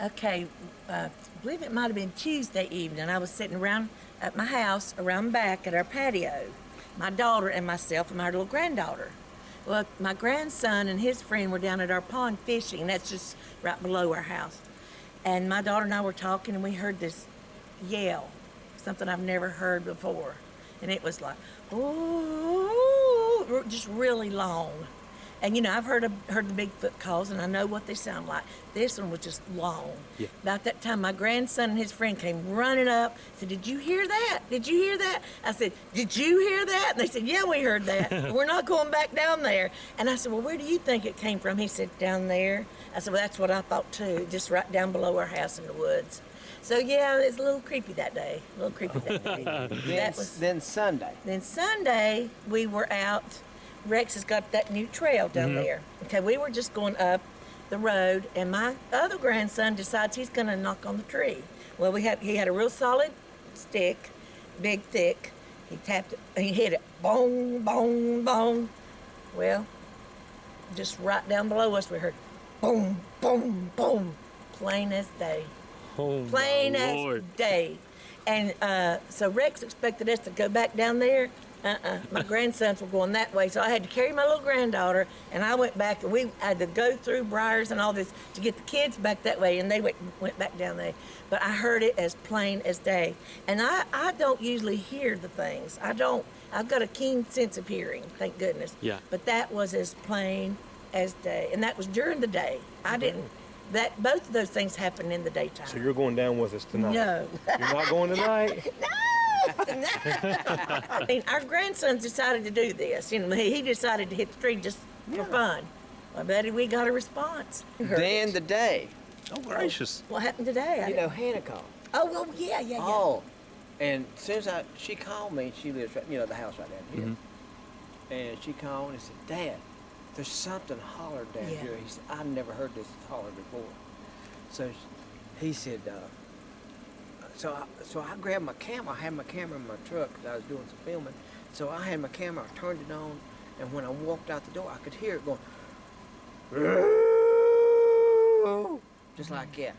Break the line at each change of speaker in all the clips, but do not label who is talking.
Okay, I believe it might have been Tuesday evening. I was sitting around at my house, around back at our patio, my daughter and myself and my little granddaughter. Well, my grandson and his friend were down at our pond fishing, and that's just right below our house. And my daughter and I were talking, and we heard this yell, something I've never heard before. And it was like, ooh, just really long. And you know, I've heard the Bigfoot calls, and I know what they sound like. This one was just long.
Yeah.
About that time, my grandson and his friend came running up. Said, "Did you hear that? Did you hear that?" I said, "Did you hear that?" And they said, "Yeah, we heard that. We're not going back down there." And I said, "Well, where do you think it came from?" He said, "Down there." I said, "Well, that's what I thought too, just right down below our house in the woods." So yeah, it was a little creepy that day. A little creepy that day.
Then Sunday.
Then Sunday we were out. Rex has got that new trail down there. Okay, we were just going up the road, and my other grandson decides he's going to knock on the tree. Well, he had a real solid stick, big, thick. He tapped it, he hit it, boom, boom, boom. Well, just right down below us, we heard boom, boom, boom, plain as day.
Oh,
Plain
my
as
Lord.
day. And so Rex expected us to go back down there. My grandsons were going that way, so I had to carry my little granddaughter, and I went back, and we had to go through briars and all this to get the kids back that way, and they went back down there. But I heard it as plain as day. And I don't usually hear the things. I don't. I've got a keen sense of hearing, thank goodness.
Yeah.
But that was as plain as day, and that was during the day. I didn't. Both of those things happened in the daytime.
So you're going down with us tonight?
No.
You're not going tonight?
No. I mean, our grandsons decided to do this. You know, he decided to hit the tree just for fun. I bet we got a response.
Then the day.
Oh, gracious.
What happened today?
You know, Hannah called.
Oh, well, yeah.
Oh, and as soon as she called me, she lives right, the house right down here. And she called and said, "Dad, there's something hollered down here." He said, "I've never heard this holler before." So he said, so I grabbed my camera. I had my camera in my truck because I was doing some filming. So I had my camera, I turned it on, and when I walked out the door, I could hear it going, just like that.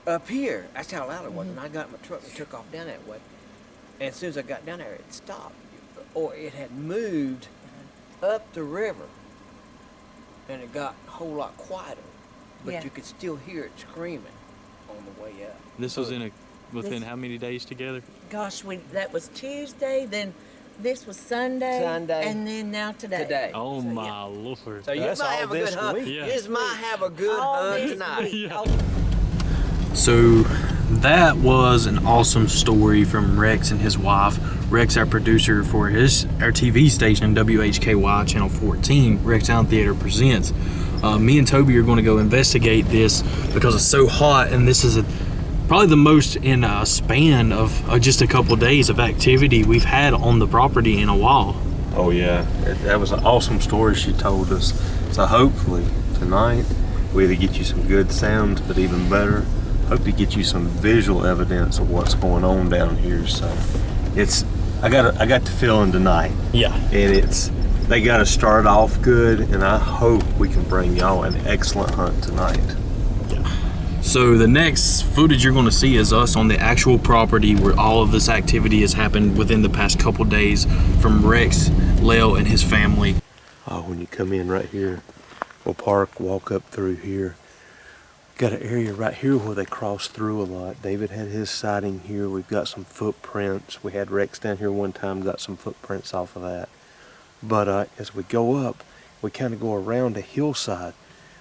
Up here, that's how loud it was. And I got in my truck and took off down that way. And as soon as I got down there, it stopped. Or it had moved up the river, and it got a whole lot quieter. But you could still hear it screaming on the way up.
This was within how many days together?
Gosh, that was Tuesday, then this was Sunday, and then now today.
Oh, so, my Lord.
So you might have a good hunt.
Yeah.
You might have a good hunt tonight.
Yeah. So that was an awesome story from Rex and his wife. Rex, our producer for our TV station, WHKY Channel 14, Rex Sound Theater Presents. Me and Toby are going to go investigate this because it's so hot, and this is probably the most in a span of just a couple days of activity we've had on the property in a while.
Oh, yeah. That was an awesome story she told us. So hopefully tonight we either get you some good sounds, but even better, hope to get you some visual evidence of what's going on down here. So I got the feeling tonight.
Yeah.
And they got to start off good, and I hope we can bring y'all an excellent hunt tonight.
So the next footage you're going to see is us on the actual property where all of this activity has happened within the past couple days from Rex, Lail, and his family.
Oh, when you come in right here, we'll park, walk up through here. Got an area right here where they cross through a lot. David had his sighting here. We've got some footprints. We had Rex down here one time, got some footprints off of that. But as we go up, we kind of go around a hillside.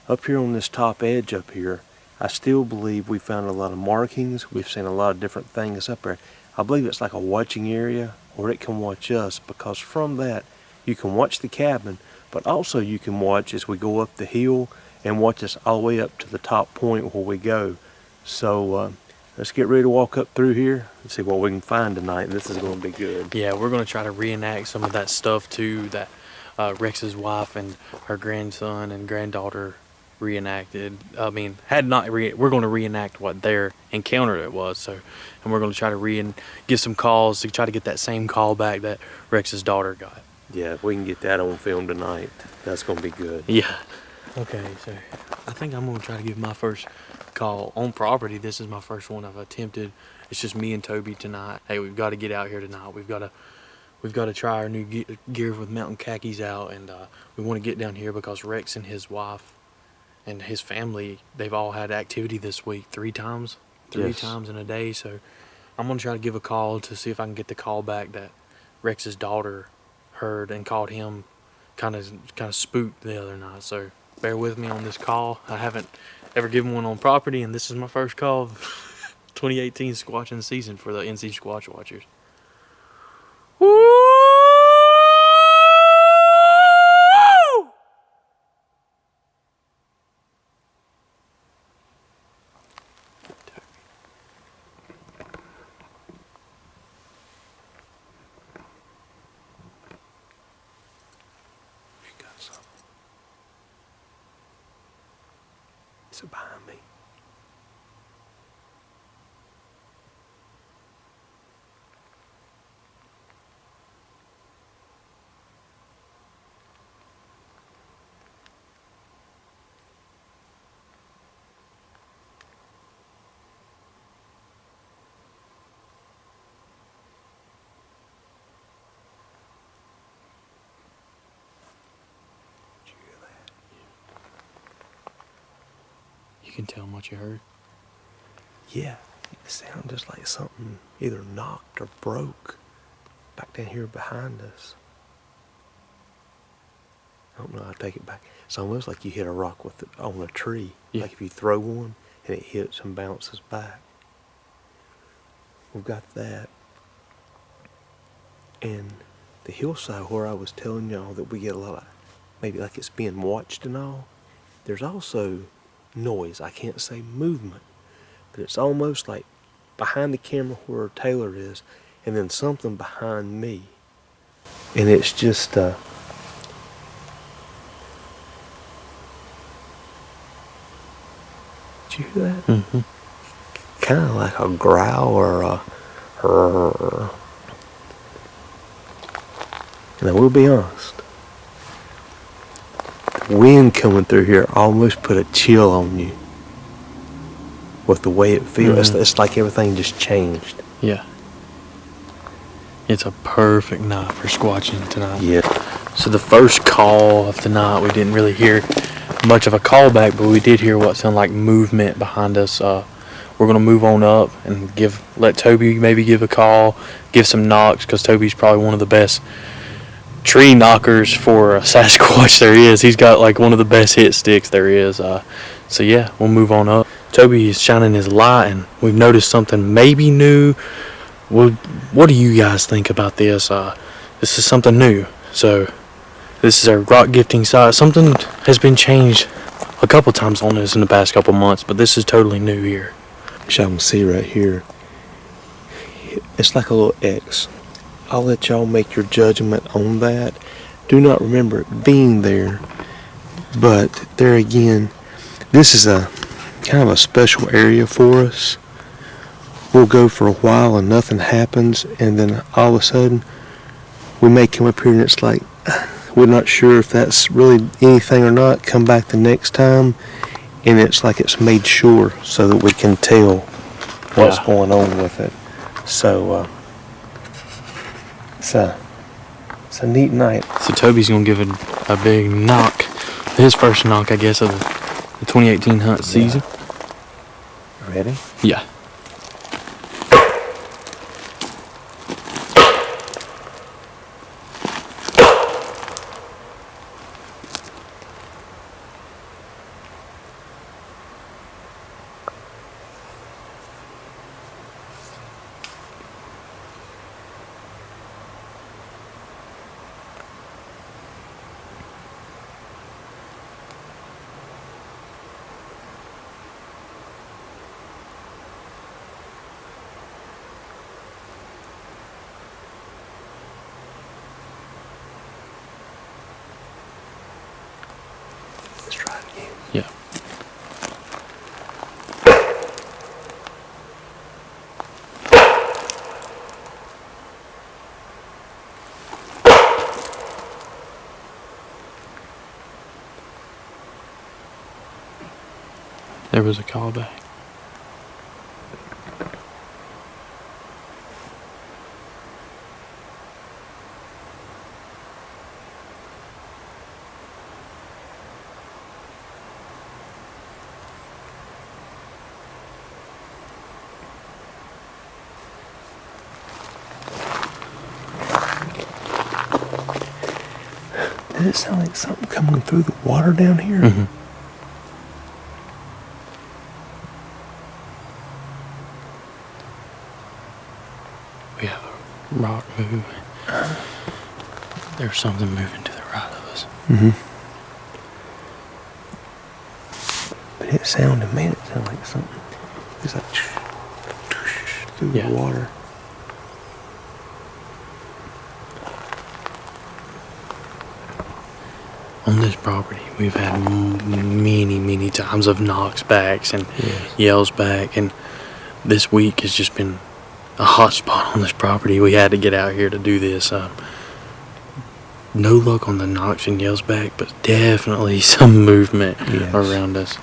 Up here on this top edge up here, I still believe we found a lot of markings. We've seen a lot of different things up there. I believe it's like a watching area, or it can watch us, because from that you can watch the cabin, but also you can watch as we go up the hill and watch us all the way up to the top point where we go. So let's get ready to walk up through here and see what we can find tonight. This is going to be good.
Yeah, we're going to try to reenact some of that stuff too that Rex's wife and her grandson and granddaughter reenacted. I mean, we're going to reenact what their encounter it was. So, and we're going to try to get some calls to try to get that same call back that Rex's daughter got.
Yeah, if we can get that on film tonight, that's going to be good.
Yeah. Okay, so I think I'm going to try to give my first call call on property. This is my first one I've attempted. It's just me and Toby tonight. Hey, we've got to get out here tonight. We've got to try our new gear with mountain khakis out, and we want to get down here because Rex and his wife and his family, they've all had activity this week 3 times in a day. So I'm gonna try to give a call to see if I can get the call back that Rex's daughter heard and called him kind of spooked the other night. So bear with me on this call. I haven't ever given one on property, and this is my first call of 2018 squatching season for the NC Squatch Watchers. Woo!
You got something. Is it behind me? Did you hear that?
You can tell what you heard.
Yeah, it sounded just like something either knocked or broke back down here behind us. I don't know, I take it back. It's almost like you hit a rock on a tree.
Yeah.
Like if you throw one and it hits and bounces back. We've got that. And the hillside where I was telling y'all that we get a lot of, maybe like it's being watched and all, there's also noise. I can't say movement, but it's almost like behind the camera where Taylor is, and then something behind me. And it's just, did you hear that?
Mm-hmm.
Kind of like a growl or a and I will be honest, the wind coming through here almost put a chill on you with the way it feels.
Mm-hmm.
It's like everything just changed.
Yeah. It's a perfect night for squatching tonight.
Yeah.
So the first call of the night, we didn't really hear much of a callback, but we did hear what sounded like movement behind us. We're gonna move on up and let Toby maybe give a call, give some knocks, because Toby's probably one of the best tree knockers for a Sasquatch there is. He's got like one of the best hit sticks there is. So yeah, we'll move on up. Toby is shining his light, and we've noticed something maybe new. Well, what do you guys think about this? This is something new. So this is our rock gifting site. Something has been changed a couple times on this in the past couple months, but this is totally new here.
As y'all can see right here, it's like a little X. I'll let y'all make your judgment on that. Do not remember it being there, but there again, this is a kind of a special area for us. We'll go for a while and nothing happens, and then all of a sudden we may come up here and it's like we're not sure if that's really anything or not. Come back the next time and it's like it's made sure so that we can tell what's going on with it. So it's a neat night.
So Toby's gonna give a big knock, his first knock, I guess, of the 2018 hunt season.
Ready?
Yeah.
Let's try it again.
Yeah. There was a callback.
Did it sound like something coming through the water down here?
Mm-hmm. We have a rock moving. There's something moving to the right of us.
Mm-hmm. But it sounded like something. It's like through
Yeah.
the water.
On this property, we've had many times of knocks backs and
Yes.
yells back, and this week has just been a hot spot on this property. We had to get out here to do this. No luck on the knocks and yells back, but definitely some movement
Yes.
around us.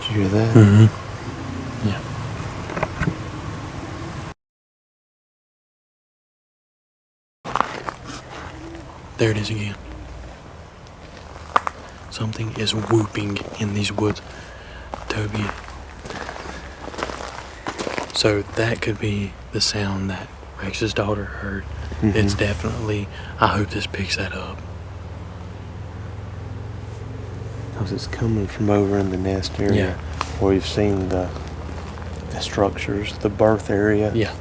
Did you hear that?
Mm-hmm. Yeah. There it is again. Something is whooping in these woods. Toby. So that could be the sound that Rex's daughter heard.
Mhm.
It's definitely, I hope this picks that up.
Because it's coming from over in the nest area.
Yeah.
Where we've seen the structures, the birth area.
Yeah.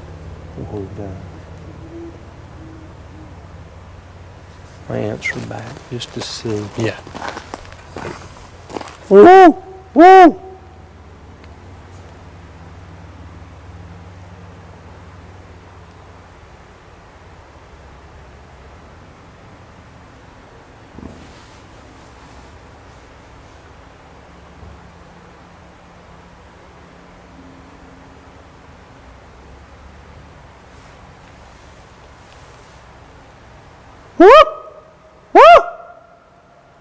I answered back just to see.
Yeah.
Woo! Woo! Woo! Woo!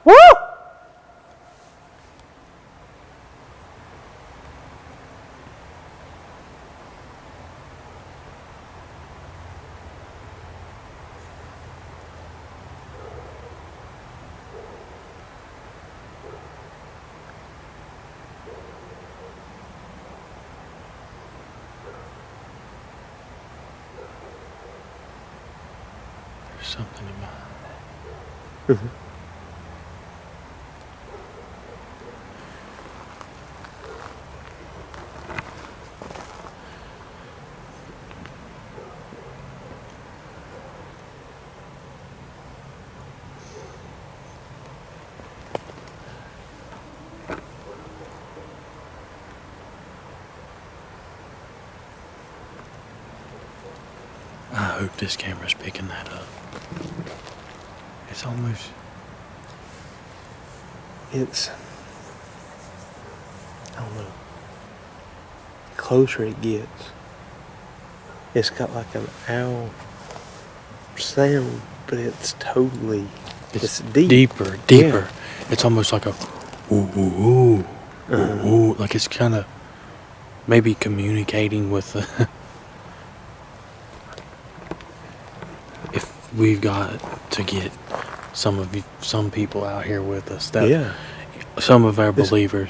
Woo!
There's something in my... I hope this camera's picking that up. It's almost...
It's, I don't know, the closer it gets, it's got like an owl sound, but it's totally, it's deep.
Deeper.
Yeah.
It's almost like a ooh, ooh, ooh, ooh, ooh. Like it's kind of maybe communicating with the... If we've got to get some people out here with us, that
Yeah.
some of our believers